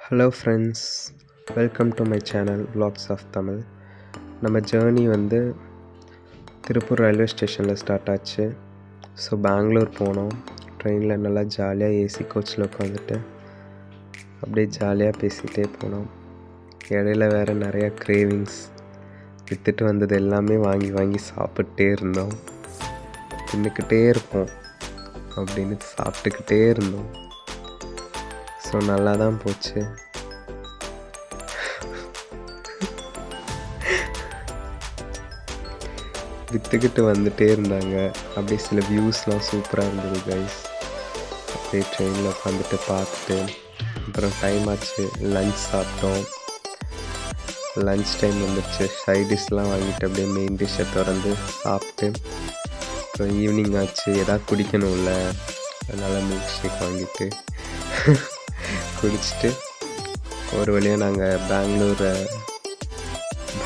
Hello friends, welcome to my channel vlogs of Tamil. நம்ம journey வந்து Tiruppur railway ஸ்டேஷனில் start ஆச்சு. ஸோ பெங்களூர் போனோம். ட்ரெயினில் நல்லா ஜாலியாக ஏசி கோச்சில் உட்காந்துட்டு அப்படியே ஜாலியாக பேசிகிட்டே போனோம். இடையில வேறு நிறையா கிரேவிங்ஸ், விற்றுட்டு வந்தது எல்லாமே வாங்கி வாங்கி சாப்பிட்டே இருந்தோம். தின்னுக்கிட்டே இருப்போம் அப்படின்னு சாப்பிட்டுக்கிட்டே இருந்தோம். ஸோ நல்லா தான் போச்சு. விற்றுக்கிட்டு வந்துகிட்டே இருந்தாங்க. அப்படியே சில வியூஸ்லாம் சூப்பராக இருந்தது கைஸ். அப்படியே ட்ரெயினில் உட்காந்துட்டு பார்த்துட்டு அப்புறம் டைம் ஆச்சு, லன்ச் சாப்பிட்டோம். லன்ச் டைம் வந்துடுச்சு. சைடிஷ்லாம் வாங்கிட்டு அப்படியே மெயின் டிஷ்ஷை திறந்து சாப்பிட்டு அப்புறம் ஈவினிங் ஆச்சு, எதாவது குடிக்கணும்ல, அதனால் மில்க் ஷேக் வாங்கிட்டு குடிச்சிட்டு ஒரு வழியாக நாங்கள் பெங்களூரை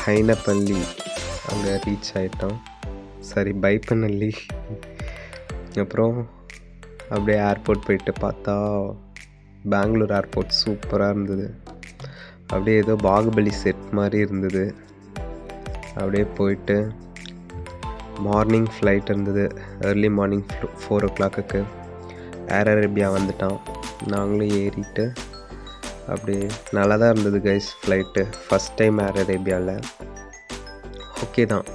பைனப்பள்ளி அங்கே ரீச் ஆகிட்டோம். பைப்பநல்லி. அப்புறம் அப்படியே ஏர்போர்ட் போயிட்டு பார்த்தா பெங்களூர் ஏர்போர்ட் சூப்பராக இருந்தது. அப்படியே ஏதோ பாகுபலி செட் மாதிரி இருந்தது. அப்படியே போயிட்டு மார்னிங் ஃப்ளைட் இருந்தது. Early morning 4 o'clock Air Arabia வந்துட்டான். நாங்களும் ஏறிட்டு அப்படியே நல்லா தான் இருந்தது கைஸ் ஃப்ளைட்டு. ஃபஸ்ட் டைம் ஏர் அரேபியாவில். ஓகே தான்,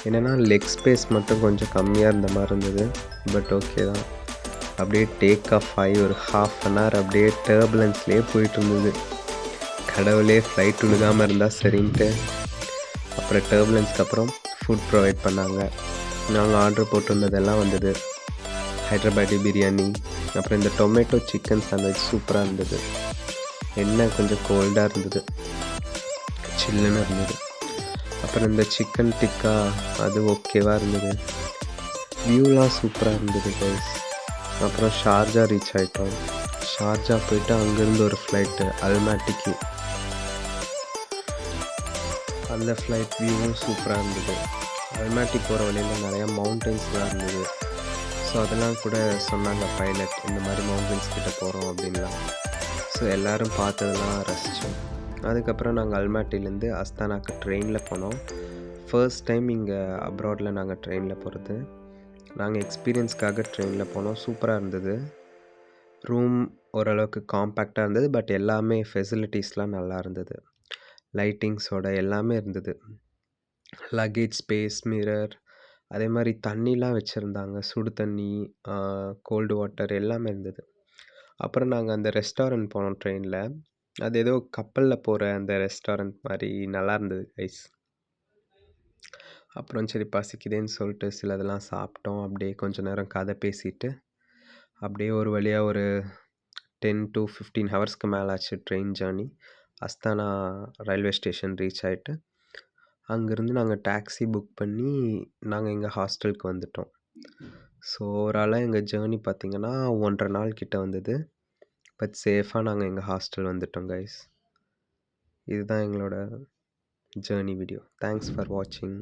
என்னென்னா லெக் ஸ்பேஸ் மட்டும் கொஞ்சம் கம்மியாக இருந்த மாதிரி இருந்தது. பட் ஓகே தான். அப்படியே டேக் ஆஃப் ஆகி ஒரு ½ அப்படியே டர்புலன்ஸ்லேயே போயிட்டு இருந்தது. கடவுளே ஃப்ளைட் விழுகாமல் இருந்தால் சரின்ட்டு அப்புறம் டர்புலன்ஸ்க்கு அப்புறம் ஃபுட் ப்ரொவைட் பண்ணாங்க. நாங்கள் ஆர்டர் போட்டிருந்ததெல்லாம் வந்தது. ஹைட்ராபாடி பிரியாணி, அப்புறம் இந்த டொமேட்டோ சிக்கன் சாண்ட்விச் சூப்பராக இருந்தது. எண்ணெய் கொஞ்சம் கோல்டாக இருந்தது, சில்லுன்னு இருந்தது. அப்புறம் இந்த சிக்கன் டிக்கா அது ஓகேவாக இருந்தது. வியூலாம் சூப்பராக இருந்தது கைஸ். அப்புறம் ஷார்ஜா ரீச் ஆகிட்டோம். ஷார்ஜா போயிட்டு அங்கேருந்து ஒரு ஃப்ளைட்டு அல்மாட்டிக்கு. அந்த ஃப்ளைட் வியூவும் சூப்பராக இருந்தது. அல்மாட்டி போகிற வழியில் நிறையா மவுண்டன்ஸ்லாம் இருந்தது. ஸோ அதெல்லாம் கூட சொன்னாங்க பைலட், இந்த மாதிரி மவுண்டன்ஸ் கிட்ட போகிறோம் அப்படின்லாம். ஸோ எல்லோரும் பார்த்ததெல்லாம் ரசித்தோம். அதுக்கப்புறம் நாங்கள் அல்மாட்டிலேருந்து அஸ்தானாக்கு ட்ரெயினில் போனோம். ஃபர்ஸ்ட் டைம் இங்கே அப்ராடில் நாங்கள் ட்ரெயினில் போகிறது. நாங்கள் எக்ஸ்பீரியன்ஸ்க்காக ட்ரெயினில் போனோம். சூப்பராக இருந்தது. ரூம் ஓரளவுக்கு காம்பேக்டாக இருந்தது. பட் எல்லாமே ஃபெசிலிட்டிஸ்லாம் நல்லா இருந்தது. லைட்டிங்ஸோட எல்லாமே இருந்தது. லக்கேஜ் ஸ்பேஸ், மிரர், அதே மாதிரி தண்ணிலாம் வச்சுருந்தாங்க. சுடு தண்ணி, கோல்டு வாட்டர் எல்லாமே இருந்தது. அப்புறம் நாங்கள் அந்த ரெஸ்டாரண்ட் போனோம் ட்ரெயினில். அது ஏதோ கப்பலில் போகிற அந்த ரெஸ்டாரண்ட் மாதிரி நல்லா இருந்தது கைஸ். அப்புறம் சரி பசிக்குதேன்னு சொல்லிட்டு சிலதெல்லாம் சாப்பிட்டோம். அப்படியே கொஞ்சம் நேரம் கதை பேசிட்டு அப்படியே ஒரு வழியாக ஒரு 10 to 15 ஹவர்ஸ்க்கு மேலே ஆச்சு train journey. Astana railway station reach ஆகிட்டு அங்கேருந்து நாங்கள் டாக்ஸி புக் பண்ணி நாங்கள் எங்கள் ஹாஸ்டலுக்கு வந்துட்டோம். ஸோ ஓவராலாக எங்கள் ஜேர்னி பார்த்திங்கன்னா 1.5 நாள் கிட்ட வந்தது. பட் சேஃபாக நாங்கள் எங்கள் ஹாஸ்டல் வந்துட்டோம் கைஸ். இதுதான் எங்களோட ஜேர்னி வீடியோ. தேங்க்ஸ் ஃபார் வாட்சிங்.